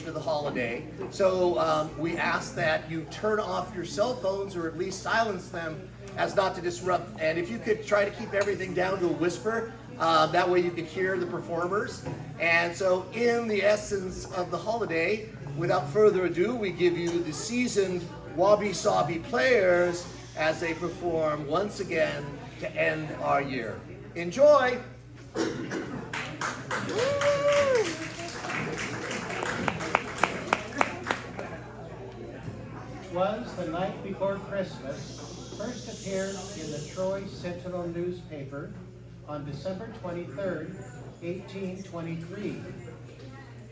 to the holiday. So we ask that you turn off your cell phones or at least silence them as not to disrupt. And if you could try to keep everything down to a whisper, that way you can hear the performers. And so in the essence of the holiday, without further ado, we give you the seasoned Wabi-Sabi players as they perform once again to end our year. Enjoy! Twas the night before Christmas first appeared in the Troy Sentinel newspaper on December 23rd, 1823,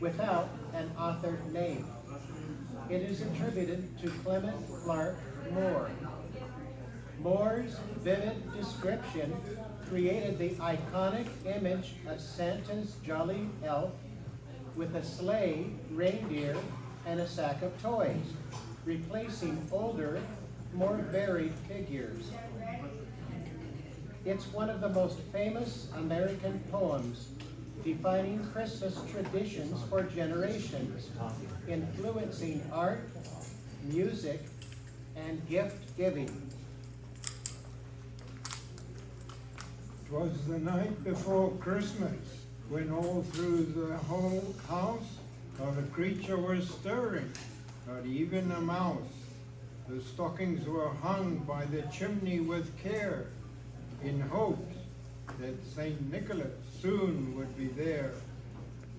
without an authored name. It is attributed to Clement Clark Moore. Moore's vivid description created the iconic image of Santa's jolly elf with a sleigh, reindeer, and a sack of toys, replacing older, more varied figures. It's one of the most famous American poems defining Christmas traditions for generations, influencing art, music, and gift-giving. 'Twas the night before Christmas, when all through the whole house not a creature was stirring, not even a mouse. The stockings were hung by the chimney with care, in hopes that St. Nicholas soon would be there.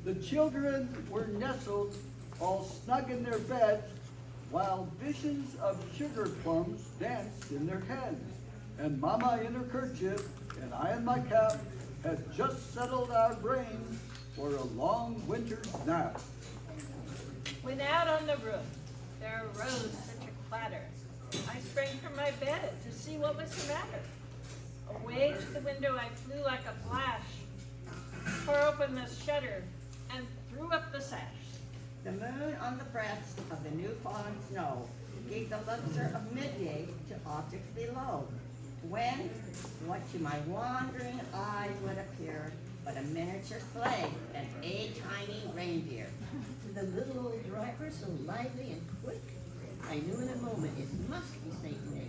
The children were nestled all snug in their beds, while visions of sugar plums danced in their heads. And Mama in her kerchief and I in my cap had just settled our brains for a long winter's nap. When out on the roof there arose such a clatter, I sprang from my bed to see what was the matter. Away to the window I flew like a flash, tore open the shutter, and threw up the sash. The moon on the breast of the new fallen snow gave the luster of midday to objects below, when what to my wandering eyes would appear but a miniature sleigh and a tiny reindeer. The little old driver, so lively and quick, I knew in a moment it must be St. Nick.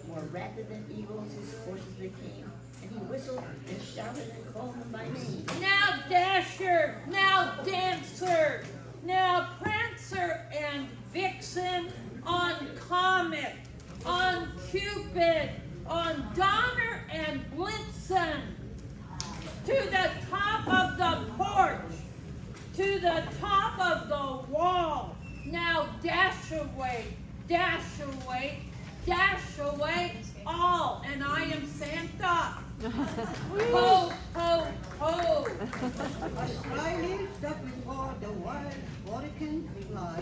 More rapid than eagles, his horses they came, and he whistled and shouted and called them by name. Now Dasher, now Dancer, now Prancer and Vixen, on Comet, on Cupid, on Donner and Blitzen, to the top of the porch, to the top of the wall. Now dash away, all, and I am Santa. Ho, ho, ho. A spry stuck before the wild hurricane fly,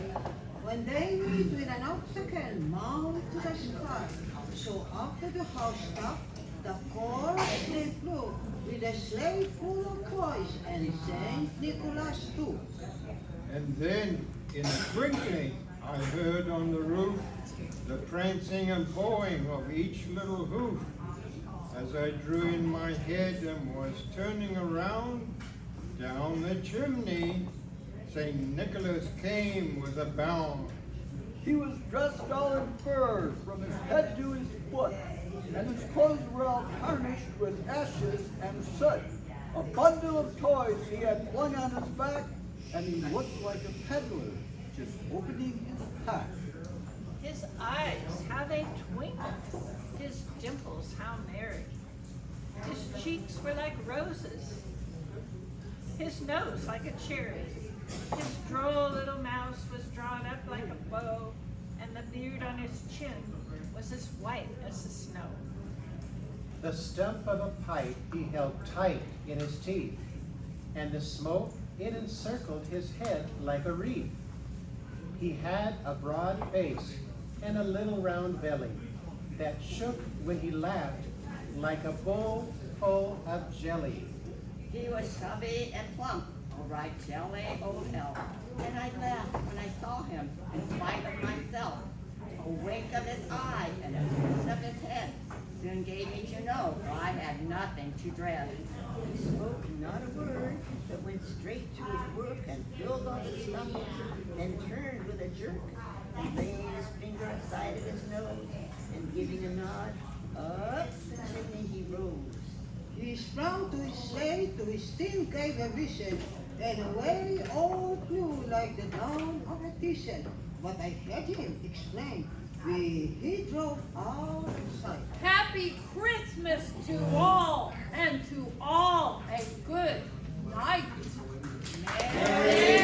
when they meet with an obstacle mount to the sky. So after the house stopped, the chorus they flew, with a sleigh full of toys, and Saint Nicholas too. And then, in a twinkling, I heard on the roof the prancing and pawing of each little hoof. As I drew in my head and was turning around, down the chimney, St. Nicholas came with a bound. He was dressed all in fur from his head to his foot, and his clothes were all tarnished with ashes and soot. A bundle of toys he had flung on his back, and he looked like a peddler just opening his pack. His eyes, how they twinkled, his dimples, how merry. His cheeks were like roses, his nose like a cherry. His droll little mouth was drawn up like a bow, and the beard on his chin was as white as the snow. The stump of a pipe he held tight in his teeth, and the smoke, it encircled his head like a wreath. He had a broad face and a little round belly that shook when he laughed like a bowl full of jelly. He was chubby and plump, a right jelly old elf, and I laughed when I saw him in spite of myself. A wink of his eye and a twist of his head soon gave me to know I had nothing to dread. He spoke not a word, but went straight to his work and filled all the stoppings, then turned with a jerk and laid his finger aside of his nose, and giving a nod, up the chimney he rose. He sprang to his sleigh, to his team gave a vision, and away all flew like the dawn of a vision. But I heard him explain, he drove out of sight. Happy Christmas to all, and to all a good night. Merry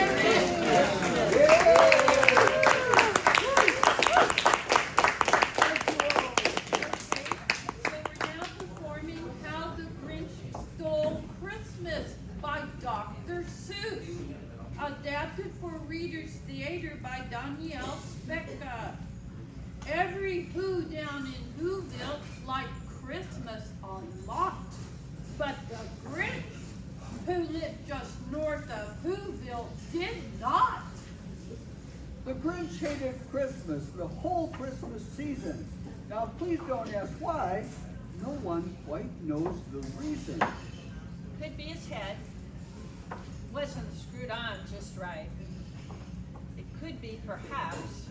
So we're now performing How the Grinch Stole Christmas by Dr. Seuss, adapted for Reader's Theater by Danielle Specka. Every Who down in Whoville liked Christmas a lot, but the Grinch, who lived just north of Whoville, did not. The Grinch hated Christmas the whole Christmas season. Now please don't ask why. No one quite knows the reason. Could be his head wasn't screwed on just right. It could be perhaps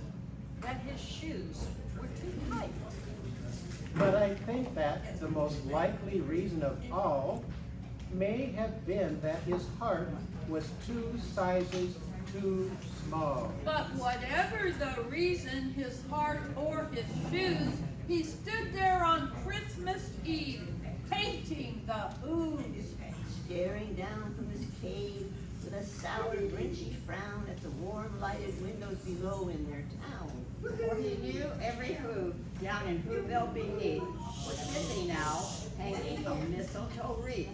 that his shoes were too tight. But I think that the most likely reason of all may have been that his heart was 2 sizes too small. But whatever the reason, his heart or his shoes, he stood there on Christmas Eve, hating the Who's. Staring down from his cave with a sour, grinchy frown at the warm lighted windows below in their town. For he knew every Who down in Whoville beneath was busy now, hanging a mistletoe wreath.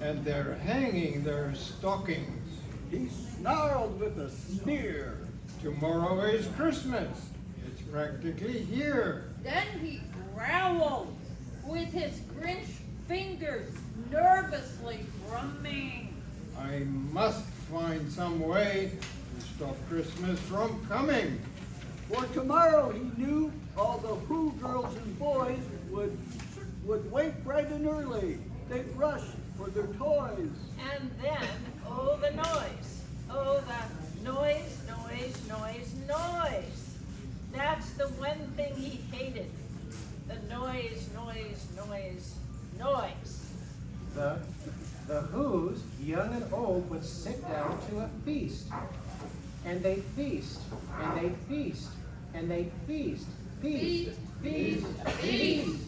And they're hanging their stockings. He snarled with a sneer. Tomorrow is Christmas. It's practically here. Then he growled with his Grinch fingers, nervously drumming. I must find some way to stop Christmas from coming. For tomorrow he knew all the Who girls and boys would wake bright and early. They'd rush for their toys. And then, oh the noise. Oh the noise, noise, noise, noise. That's the one thing he hated. The noise, noise, noise, noise. The Who's, young and old, would sit down to a feast. And they feast, and they feast, and they feast. Feast, feast, feast.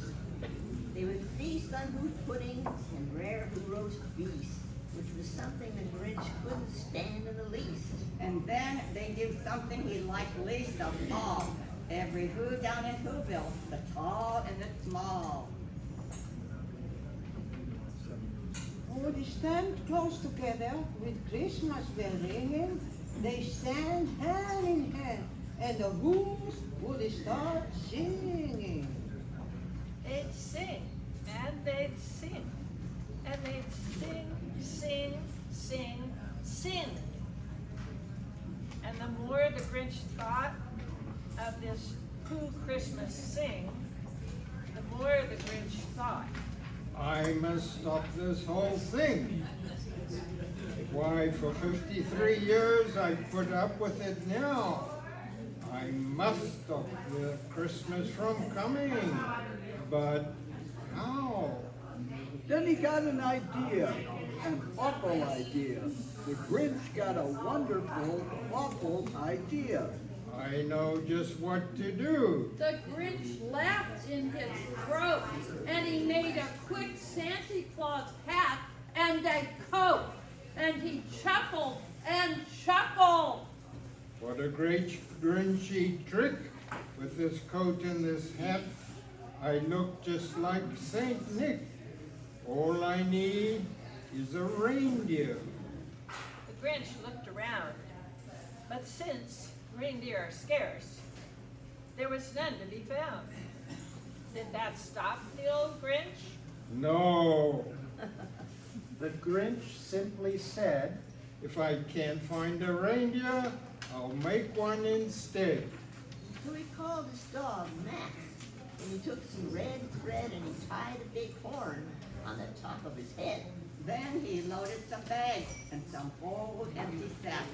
They would feast on Who pudding and rare Who roast beef, which was something the Grinch couldn't stand in the least. And then they do something he liked least of all. Every Who down in Whoville, the tall and the small. Would stand close together with Christmas bell ringing. They stand hand in hand, and the Who's would start singing. They'd sing, and they'd sing, and they'd sing, sing, sing, sing. And the more the Grinch thought of this Who Christmas sing, the more the Grinch thought. I must stop this whole thing. Why, for 53 years I put up with it now. I must stop the Christmas from coming. But how? Then he got an idea, an awful idea. The Grinch got a wonderful, awful idea. I know just what to do. The Grinch laughed in his throat, and he made a quick Santa Claus hat and a coat, and he chuckled and chuckled. What a great Grinchy trick with this coat and this hat. I look just like Saint Nick. All I need is a reindeer. The Grinch looked around, but since reindeer are scarce, there was none to be found. Did that stop the old Grinch? No, The Grinch simply said, if I can't find a reindeer, I'll make one instead. So he called his dog Max, and he took some red thread and he tied a big horn on the top of his head. Then he loaded some bags and some old empty sacks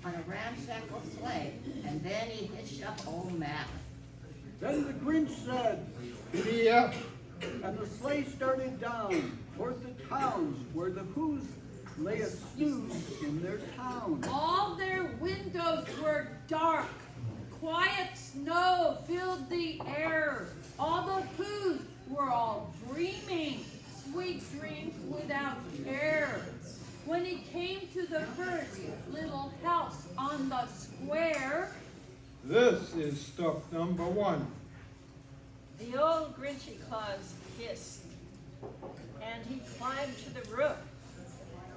on a ramshackle sleigh, and then he hitched up old Max. Then the Grinch said, Giddy up! and the sleigh started down toward the towns where the Who's lay a snooze in their town. All their windows were dark. Quiet snow filled the air. All the Who's were all dreaming, sweet dreams without care. When he came to the first little house on the square, This is stop number 1. The old Grinchy Claus hissed, and he climbed to the roof,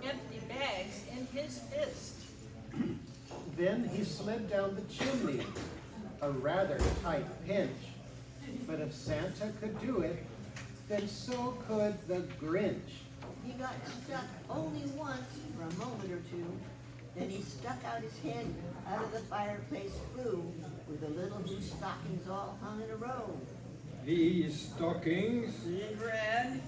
empty bags in his fist. Then he slid down the chimney, a rather tight pinch. But if Santa could do it, then so could the Grinch. He got stuck only once for a moment or two. Then he stuck out his head out of the fireplace flue with the little blue stockings all hung in a row. These stockings Big Red.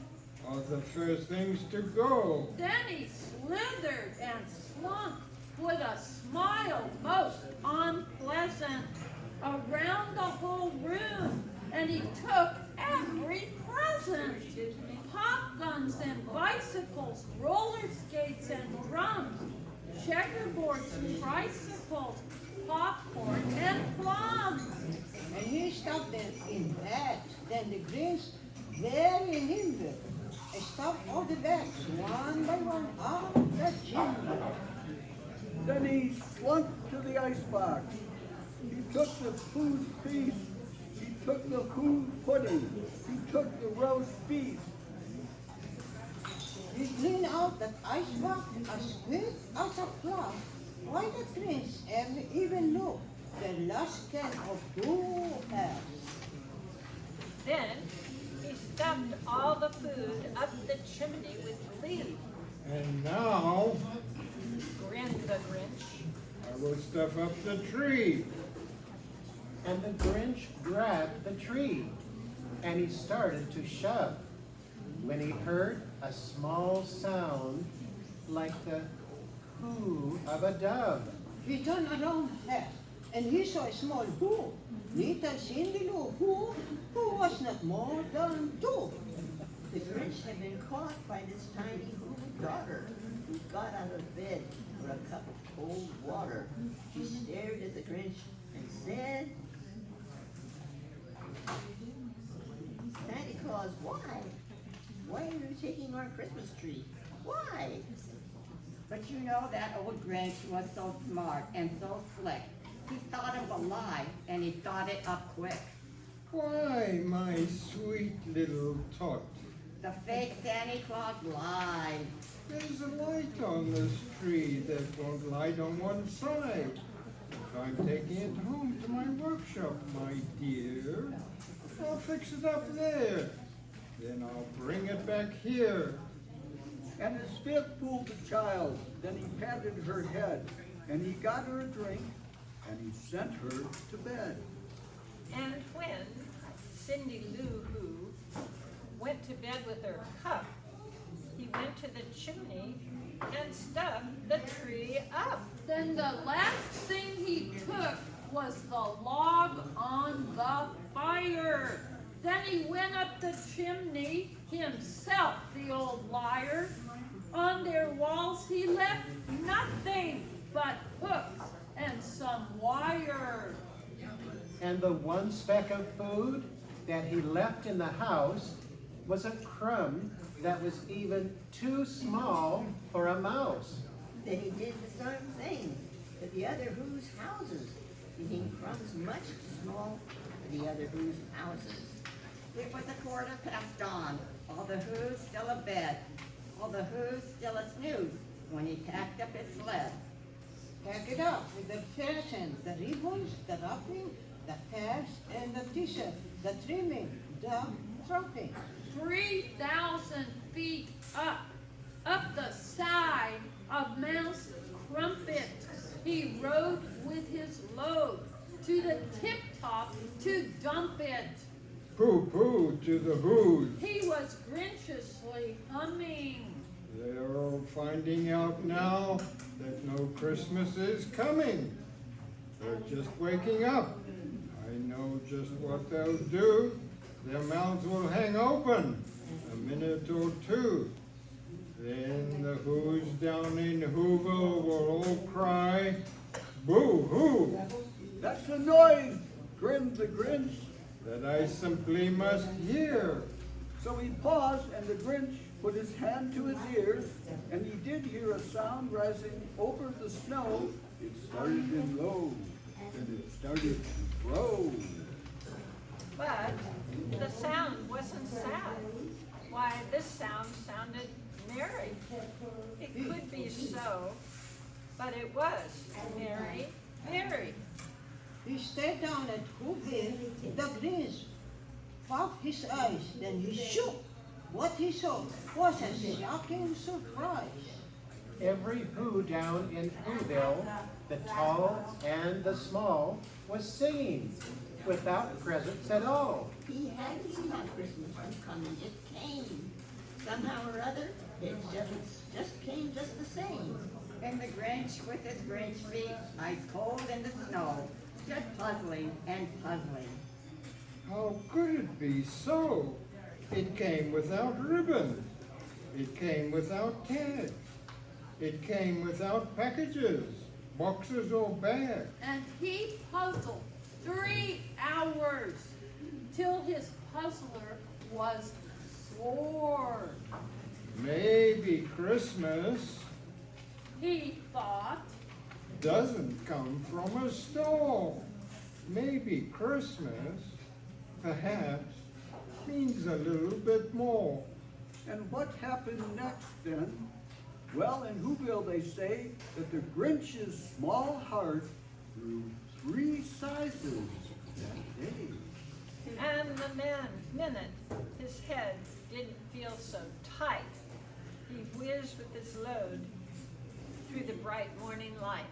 are the first things to go. then he slithered and slunk with a smile most unpleasant around the whole room, and he took every present. Pop guns and bicycles, roller skates and drums, checkerboards and tricycles, popcorn and plums. And he stuffed them in bags. Then the Grinch, very nimble, stuffed all the bags one by one up the chimney. Then he slunk to the icebox. He took the Who's feast. He took the Who's pudding. He took the roast beef. He cleaned out that icebox as quick as a flash. Why the Grinch ever even look the last can of blue ass? Then he stuffed all the food up the chimney with glee, And now grinned the Grinch. I will stuff up the tree. And the Grinch grabbed the tree, and he started to shove, when he heard a small sound like the coo of a dove. He turned around fast, and he saw a small who, little Cindy Lou who was not more than 2. The Grinch had been caught by this tiny Who daughter, who got out of bed for a cup of cold water. She stared at the Grinch and said, Santa Claus, why? Why are you taking our Christmas tree? Why? But you know that old Grinch was so smart and so slick. He thought of a lie, and he thought it up quick. Why, my sweet little tot? The fake Santa Claus lied. There's a light on this tree that won't light on one side. If I'm taking it home to my workshop, my dear, I'll fix it up there. Then I'll bring it back here. And the stick pulled the child. Then he patted her head, and he got her a drink, and he sent her to bed. And when Cindy Lou Who went to bed with her cup, he went to the chimney and stuffed the tree up. Then the last thing he took was the log on the fire. Then he went up the chimney himself, the old liar. On their walls he left nothing but hooks and some wire. And the one speck of food that he left in the house was a crumb that was even too small for a mouse. Then he did the same thing to the other Who's houses, leaving crumbs much too small for the other Who's houses. It was a quarter past dawn. All the Who's still abed. All the Who's still a snooze when he packed up his sled. Pack it up with the fashion, the ribbons, the wrapping, the tags, and the t-shirt, the trimming, the dropping. 3,000 feet up the side of Mount Crumpet, he rode with his load to the tip top to dump it. Pooh-pooh to the Who's. He was grinchiously humming. They're finding out now that no Christmas is coming. They're just waking up. I know just what they'll do. Their mouths will hang open a minute or two. Then the Who's down in Whoville will all cry, boo-hoo! That's the noise, grinned the Grinch. That I simply must hear. So he paused, and the Grinch put his hand to his ears, and he did hear a sound rising over the snow. It started in low, and it started to grow. But the sound wasn't sad. Why, this sound sounded merry. It could be so, but it was merry, very. He stared down at Whoville. The Grinch popped his eyes, then he shook. What he saw was a shocking surprise. Every Who down in Whoville, the tall and the small, was singing without presents at all. He hadn't thought Christmas was coming, it came. Somehow or other, it just came just the same. And the Grinch with his Grinch feet, ice cold in the snow, stood puzzling and puzzling. How could it be so? It came without ribbons. It came without tags. It came without packages, boxes or bags. And he puzzled 3 hours till his puzzler was sore. Maybe Christmas He thought, doesn't come from a store. Maybe Christmas, perhaps, means a little bit more. And what happened next then? Well, in Whoville they say that the Grinch's small heart grew 3 sizes that day. And the minute his head didn't feel so tight, he whizzed with his load through the bright morning light.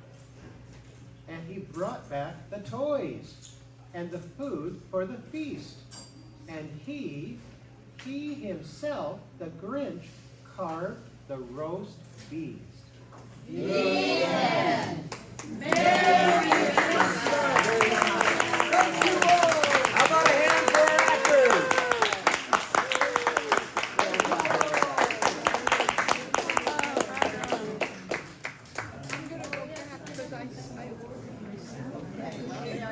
And he brought back the toys and the food for the feast. And he himself, the Grinch, carved the roast beast. Merry